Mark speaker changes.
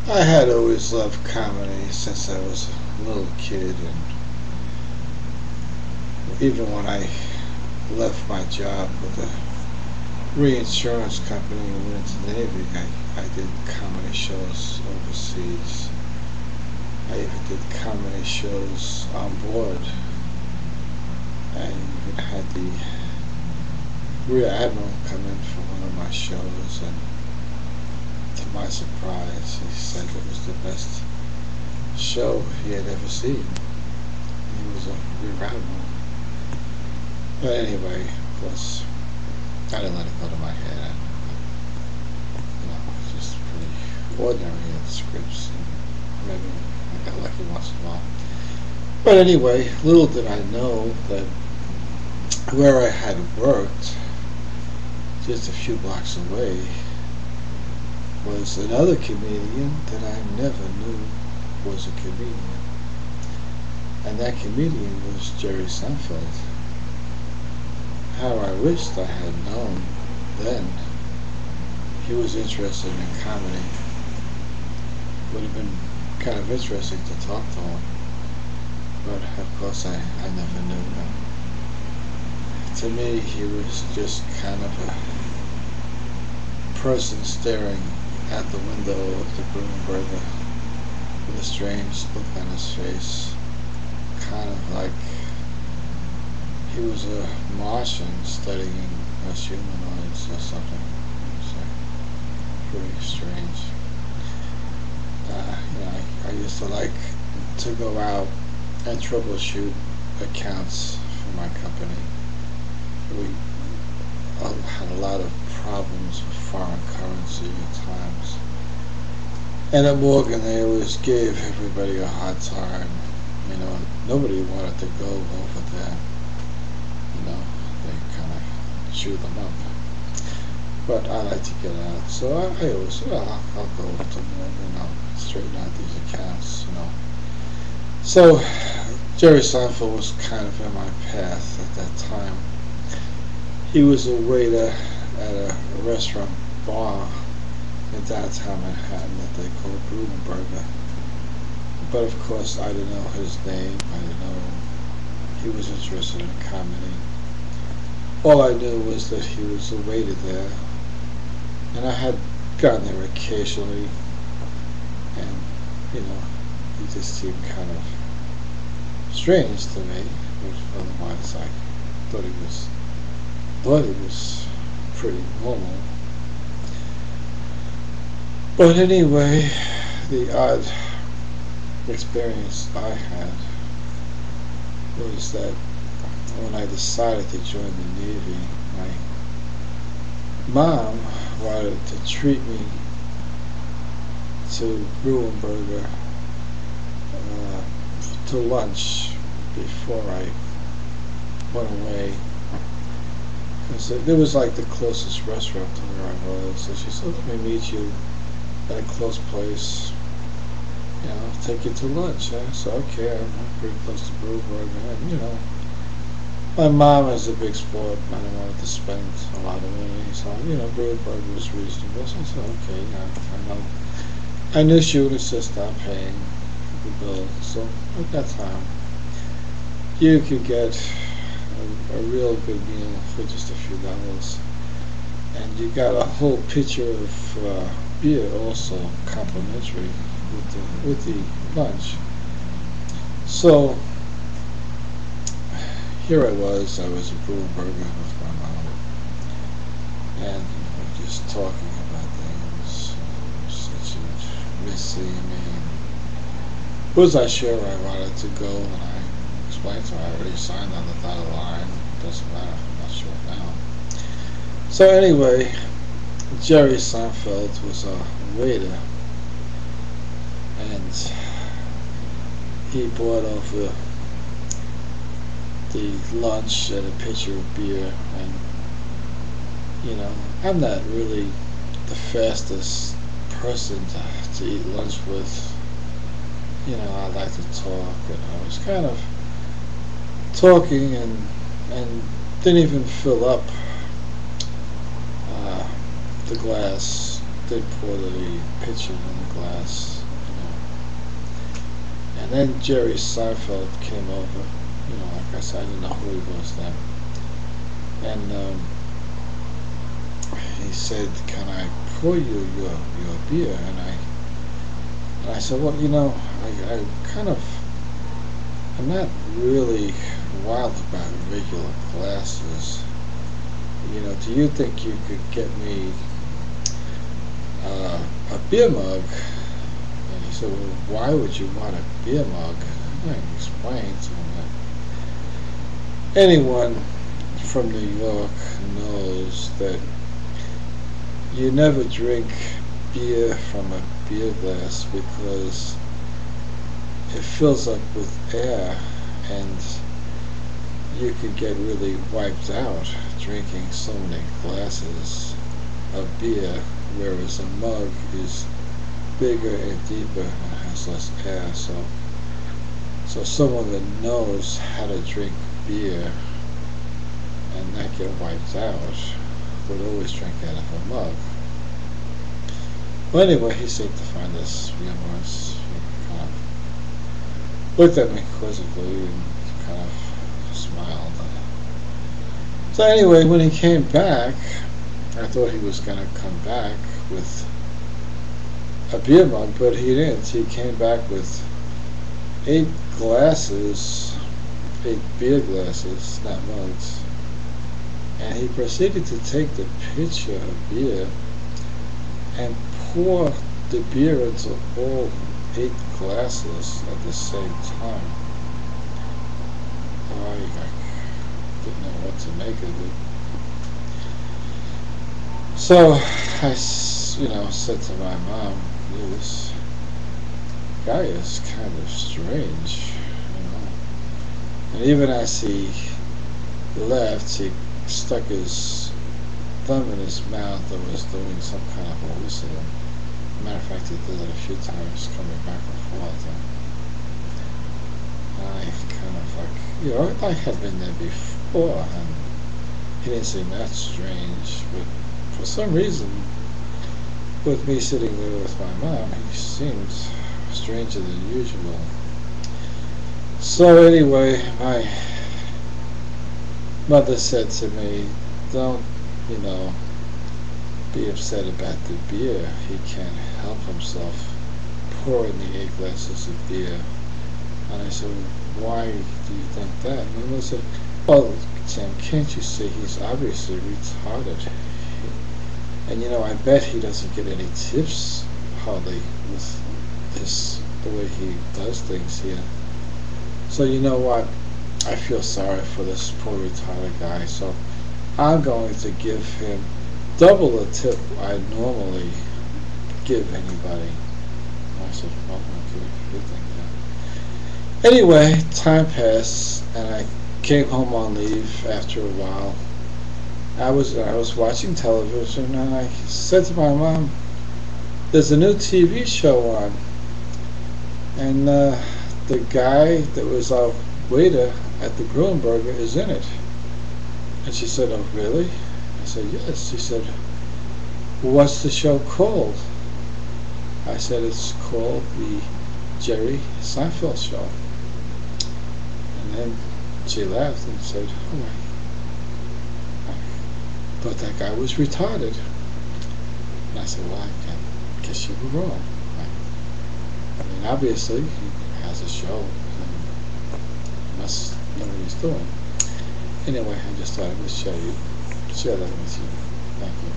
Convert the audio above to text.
Speaker 1: I had always loved comedy since I was a little kid, and even when I left my job with a reinsurance company and went into the Navy, I did comedy shows overseas. I even did comedy shows on board. I even had the Rear Admiral come in for one of my shows, and to my surprise, he said it was the best show he had ever seen. He was a Rear Admiral. But anyway, of course, I didn't let it go to my head. It's just pretty ordinary in scripts, and maybe I got lucky once in a while. But anyway, little did I know that where I had worked, just a few blocks away, was another comedian that I never knew was a comedian. And that comedian was Jerry Seinfeld. How I wished I had known then he was interested in comedy. Would have been kind of interesting to talk to him. But of course I never knew him. To me, he was just kind of a person staring at the window of the Brunnenberger with a strange look on his face. Kind of like he was a Martian studying us humanoids or something. So pretty strange. I used to like to go out and troubleshoot accounts for my company. We had a lot of problems with foreign currency at times. And at Morgan, they always gave everybody a hard time. Nobody wanted to go over there. They kind of chew them up. But I like to get out, so I always, I'll go over to Morgan, straighten out these accounts. So Jerry Seinfeld was kind of in my path at that time. He was a waiter at a restaurant bar in downtown Manhattan that they called Brunnenberger. But of course, I didn't know his name. I didn't know he was interested in comedy. All I knew was that he was a waiter there, and I had gone there occasionally, and he just seemed kind of strange to me. But otherwise, I thought he was pretty normal. But anyway, the odd experience I had was that when I decided to join the Navy, my mom wanted to treat me to Brunnenberger to lunch before I went away. So it was like the closest restaurant to where I was. So she said, "Let me meet you at a close place. Take you to lunch." So okay, I'm pretty close to Brunnenberger, and my mom is a big sport. I didn't want to spend a lot of money, so Brunnenberger was reasonable. So I said, okay, I know. I knew she would insist on paying the bill. So at that time, you could get a real good meal for just a few dollars, and you got a whole pitcher of beer also complimentary with the lunch. So here I was at Brunnenberger with my mom, and just talking about things. She would miss seeing me. Was I sure I wanted to go? And I explained to her I already signed on the dotted line. Doesn't matter if I'm not sure now. So anyway, Jerry Seinfeld was a waiter, and he brought over the lunch and a pitcher of beer, and I'm not really the fastest person to eat lunch with. I like to talk, and I was kind of talking and didn't even fill up the glass did pour the pitcher in the glass, you know. And then Jerry Seinfeld came over. You know, like I said, I didn't know who he was then. And he said, "Can I pour you your beer?" And I said, "Well, you know, I kind of, I'm not really wild about regular glasses. You know, do you think you could get me a beer mug?" And he said, "Well, why would you want a beer mug?" And I explained to him that anyone from New York knows that you never drink beer from a beer glass because it fills up with air and you could get really wiped out drinking so many glasses of beer, whereas a mug is bigger and deeper and has less air. So someone that knows how to drink beer and not get wiped out would always drink out of a mug. Well, anyway, he seemed to find this humorous. He kind of looked at me quizzically and kind of smiled. So anyway, when he came back, I thought he was going to come back with a beer mug, but he didn't. He came back with 8 glasses, 8 beer glasses, not mugs. And he proceeded to take the pitcher of beer and pour the beer into all 8 glasses at the same time. I didn't know what to make of it. So I, said to my mom, "This guy is kind of strange, you know." And even as he left, he stuck his thumb in his mouth and was doing some kind of a whistle. Matter of fact, he did it a few times coming back and forth. And I kind of I had been there before, and he didn't seem that strange. But for some reason, with me sitting there with my mom, he seemed stranger than usual. So anyway, my mother said to me, "Don't, be upset about the beer. He can't help himself pouring the 8 glasses of beer." And I said, "Why do you think that?" And my mother said, "Well, Tim, can't you see he's obviously retarded? And I bet he doesn't get any tips hardly with the way he does things here. So you know what? I feel sorry for this poor retarded guy, so I'm going to give him double the tip I normally give anybody." I said, "Well, okay, good thing, yeah." Anyway, time passed, and I came home on leave after a while. I was watching television, and I said to my mom, "There's a new TV show on, and the guy that was our waiter at the Grunberger is in it." And she said, "Oh, really?" I said, "Yes." She said, "What's the show called?" I said, "It's called the Jerry Seinfeld Show." And then she laughed and said, "Oh, I thought that guy was retarded." And I said, "Well, I guess you were wrong. I mean, obviously, he has a show, and he must know what he's doing." Anyway, I just thought I would share that with you. Thank you.